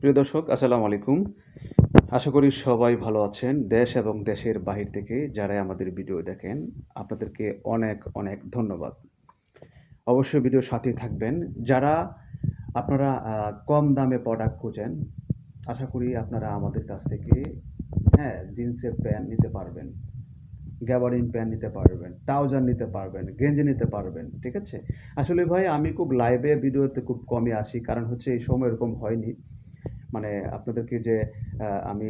প্রিয় দর্শক, আসসালামু আলাইকুম। আশা করি সবাই ভালো আছেন। দেশ এবং দেশের বাহির থেকে যারা আমাদের ভিডিও দেখেন, আপনাদেরকে অনেক অনেক ধন্যবাদ। অবশ্যই ভিডিওর সাথেই থাকবেন। যারা আপনারা কম দামে প্রোডাক্ট খোঁজেন, আশা করি আপনারা আমাদের কাছ থেকে জিন্সের প্যান্ট নিতে পারবেন, গ্যাবার্ডিন প্যান্ট নিতে পারবেন, ট্রাউজার নিতে পারবেন, গেঞ্জি নিতে পারবেন। ঠিক আছে? আসলে ভাই আমি খুব লাইভে ভিডিওতে খুব কমই আসি। কারণ হচ্ছে এই সময় এরকম হয়নি। মানে আপনাদেরকে যে আমি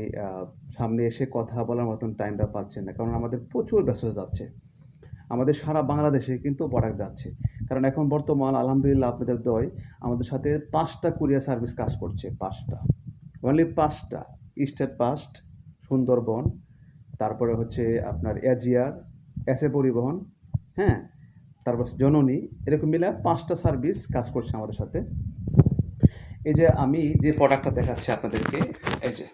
সামনে এসে কথা বলার মতন টাইমটা পাচ্ছি না। কারণ আমাদের প্রচুর ব্যস্ততা যাচ্ছে। আমাদের সারা বাংলাদেশে কিন্তু প্রোডাক্ট যাচ্ছে। কারণ এখন বর্তমান আলহামদুলিল্লাহ আপনাদের দয়ায় আমাদের সাথে ৫ টা কুরিয়ার সার্ভিস কাজ করছে। ৫ টা। অনলি ৫ টা। স্টেট ফার্স্ট, সুন্দরবন, তারপরে হচ্ছে আপনার এজিআর, এসএ পরিবহন, হ্যাঁ? তারপর জননী, এরকম মিলায় ৫ টা সার্ভিস কাজ করছে আমাদের সাথে। এই যে আমি যে প্রোডাক্টটা দেখাচ্ছি আপনাদেরকে, এই যে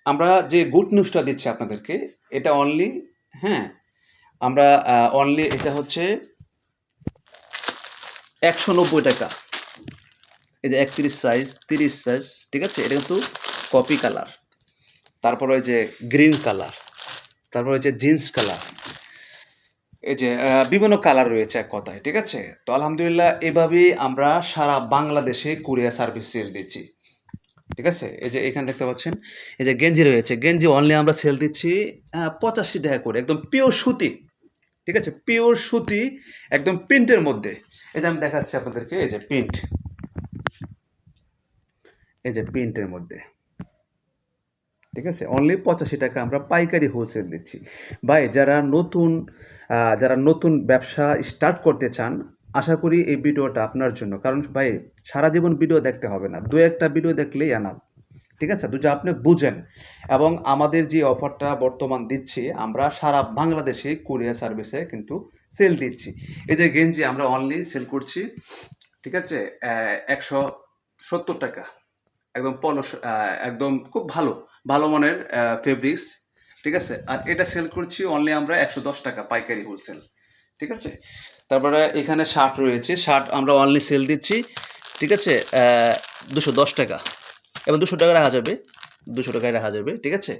আমরা যে গুড নিউজটা দিচ্ছি আপনাদেরকে, এটা অনলি, হ্যাঁ, আমরা অনলি এটা হচ্ছে ১৯০ টাকা। এই যে ৩১ সাইজ, ৩০ সাইজ, ঠিক আছে? এটা কিন্তু কপি কালার, তারপরে ওই যে গ্রিন কালার, তারপরে ওই যে জিন্স কালার, এই যে বিভিন্ন কালার রয়েছে এক কথায়, ঠিক আছে? তো আলহামদুলিল্লাহ এভাবেই আমরা সারা বাংলাদেশে কুরিয়ার সার্ভিস সেল দিচ্ছি। ঠিক আছে? এই যে এখানে দেখতে পাচ্ছেন, এই যে গেঞ্জি রয়েছে। গেঞ্জি অনলি আমরা সেল দিচ্ছি ৮৫ টাকা করে। একদম পিওর সুতি। ঠিক আছে? পিওর সুতি, একদম প্রিন্টের মধ্যে। এই যে আমি দেখাচ্ছি আপনাদেরকে, এই যে প্রিন্ট। এই যে প্রিন্টের মধ্যে। ঠিক আছে? অনলি ৮৫ টাকা আমরা পাইকারি হোলসেল দিচ্ছি। ভাই যারা নতুন ব্যবসা স্টার্ট করতে চান, আশা করি এই ভিডিওটা আপনার জন্য। কারণ ভাই সারা জীবন ভিডিও দেখতে হবে না। ২-১ টা ভিডিও দেখলেই এনাফ। ঠিক আছে? যা আপনি বুঝেন। এবং আমাদের যে অফারটা বর্তমান দিচ্ছি, আমরা সারা বাংলাদেশে কুরিয়ার সার্ভিসে কিন্তু সেল দিচ্ছি। এই যে গেঞ্জি আমরা অনলি সেল করছি, ঠিক আছে? ৳১৭০ একদম একদম খুব ভালো মানের ফেব্রিক্স। ঠিক আছে? আর এটা সেল করছি অনলি আমরা ৳১১০ পাইকারি হোলসেল। ঠিক আছে? তারপরে এখানে শার্ট রয়েছে। শার্ট আমরা অনলি সেল দিচ্ছি, ঠিক আছে? ৳২১০ এবং ৳২০০ রাখা যাবে। ৳২০০ রাখা যাবে। ঠিক আছে?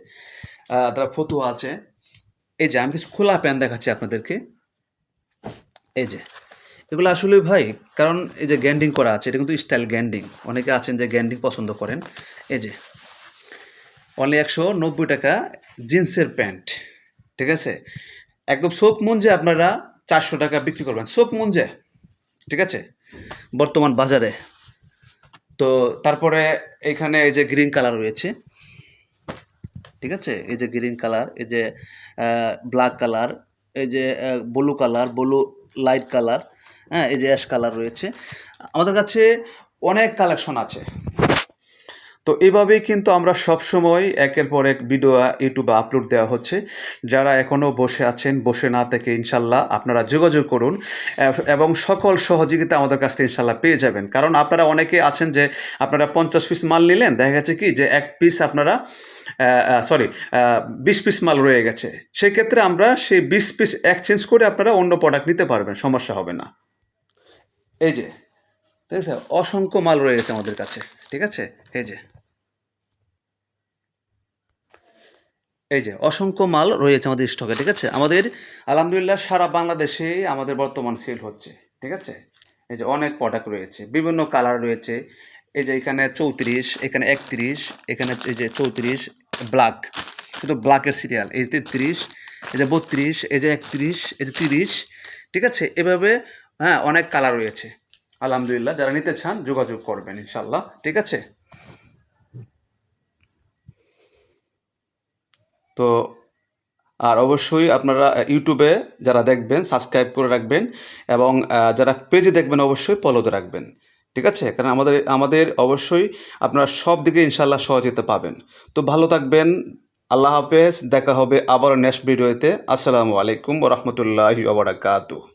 তারপর ফতুয়া আছে। এই যে আমি কিছু খোলা প্যান্ট দেখাচ্ছি আপনাদেরকে। এই যে এগুলো আসলে ভাই, কারণ এই যে গ্যান্ডিং করা আছে, এটা কিন্তু স্টাইল গ্যান্ডিং। অনেকে আছেন যে গ্যান্ডিং পছন্দ করেন। এই যে অনলি ৳১৯০ জিন্সের প্যান্ট। ঠিক আছে? একদম চোখ মুজে আপনারা ৳৪০০ বিক্রি করবেন। চোখ মুজে। ঠিক আছে? বর্তমান বাজারে। তো তারপরে এখানে এই যে গ্রিন কালার রয়েছে। ঠিক আছে? এই যে গ্রিন কালার, এই যে ব্ল্যাক কালার, এই যে blue colour, blue light colour, হ্যাঁ? এই যে অ্যাশ কালার রয়েছে। আমাদের কাছে অনেক কালেকশন আছে। তো এভাবেই কিন্তু আমরা সবসময় একের পর এক ভিডিও ইউটিউবে আপলোড দেওয়া হচ্ছে। যারা এখনও বসে আছেন, বসে না থেকে ইনশাল্লাহ আপনারা যোগাযোগ করুন এবং সকল সহযোগিতা আমাদের কাছ থেকে ইনশাল্লাহ পেয়ে যাবেন। কারণ আপনারা অনেকে আছেন যে আপনারা ৫০ পিস মাল নিলেন, দেখা গেছে কি যে ১ পিস আপনারা ২০ পিস মাল রয়ে গেছে। সেক্ষেত্রে আমরা সেই ২০ পিস এক্সচেঞ্জ করে আপনারা অন্য প্রোডাক্ট নিতে পারবেন, সমস্যা হবে না। এই যে, ঠিক আছে? অসংখ্য মাল রয়েছে আমাদের কাছে। ঠিক আছে? এই যে অসংখ্য মাল রয়েছে আমাদের স্টকে। ঠিক আছে? আমাদের আলহামদুলিল্লাহ সারা বাংলাদেশে আমাদের বর্তমান সেল হচ্ছে। ঠিক আছে? এই যে অনেক প্রোডাক্ট রয়েছে, বিভিন্ন কালার রয়েছে। এই যে এখানে ৩৪, এখানে ৩১, এখানে এই যে ৩৪ ব্ল্যাক, শুধু ব্ল্যাকের সিরিয়াল। এই যে ৩৩, এই যে ৩২, এই যে ৩১, এই যে ৩০। ঠিক আছে? এভাবে অনেক কালার রয়েছে। আলহামদুলিল্লাহ যারা নিতে চান যোগাযোগ করবেন ইনশাল্লাহ। ঠিক আছে? তো আর অবশ্যই আপনারা ইউটিউবে যারা দেখবেন সাবস্ক্রাইব করে রাখবেন এবং যারা পেজে দেখবেন অবশ্যই ফলোতে রাখবেন। ঠিক আছে? কারণ আমাদের আমাদের অবশ্যই আপনারা সব দিকে ইনশাআল্লাহ সহযোগিতা পাবেন। তো ভালো থাকবেন। আল্লাহ হাফেজ। দেখা হবে আবারও নেক্সট ভিডিওতে। আসসালামু আলাইকুম ওয়া রাহমাতুল্লাহি ওয়া বারাকাতুহু।